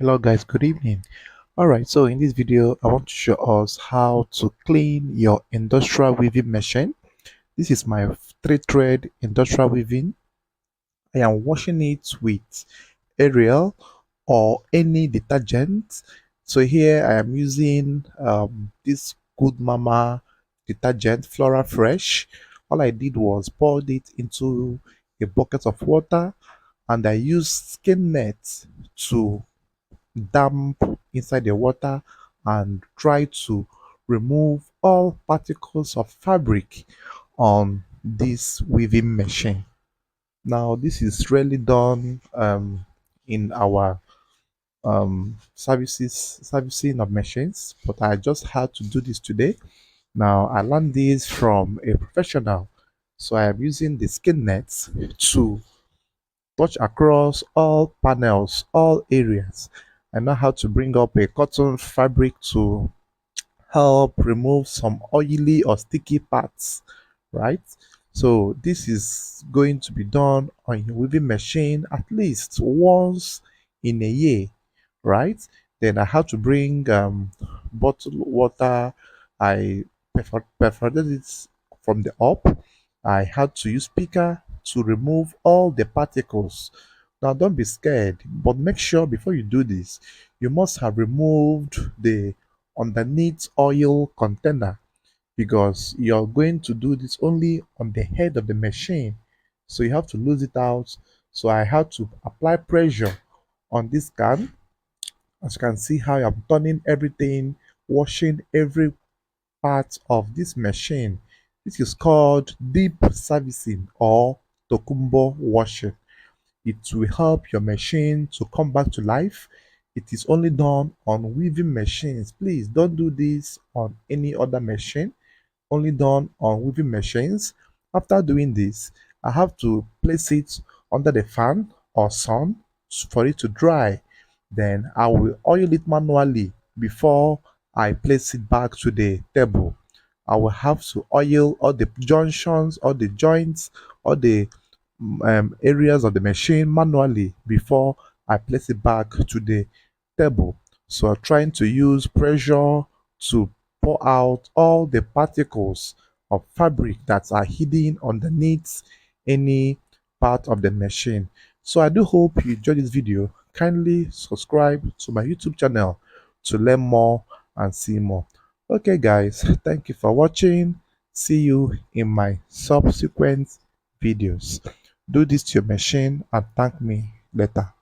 Hello guys, good evening. Alright, so in this video I want to show us how to clean your industrial weaving machine. This is my 3-thread industrial weaving. I am washing it with Ariel or any detergent. So here I am using this Good Mama detergent, Flora Fresh. All I did was poured it into a bucket of water and I used skin net to damp inside the water and try to remove all particles of fabric on this weaving machine. Now, this is rarely done in our servicing of machines, but I just had to do this today. Now, I learned this from a professional, so I am using the skin nets to touch across all panels, all areas. I know how to bring up a cotton fabric to help remove some oily or sticky parts, right? So this is going to be done on your weaving machine at least once in a year, right? Then I have to bring bottled water. I perforated it from the up. I had to use picker to remove all the particles. Now don't be scared, but make sure before you do this, you must have removed the underneath oil container because you're going to do this only on the head of the machine. So you have to lose it out. So I had to apply pressure on this can. As you can see how I'm turning everything, washing every part of this machine. This is called deep servicing or Tokumbo washing. It will help your machine to come back to life. It is only done on weaving machines. Please don't do this on any other machine, only done on weaving machines. After doing this, I have to place it under the fan or sun for it to dry. Then I will oil it manually before I place it back to the table. I will have to oil all the junctions, all the joints, all the areas of the machine manually before I place it back to the table. So I'm trying to use pressure to pour out all the particles of fabric that are hidden underneath any part of the machine. So I do hope you enjoyed this video. Kindly subscribe to my YouTube channel to learn more and see more. Okay guys, thank you for watching. See you in my subsequent videos. Do this to your machine and thank me later.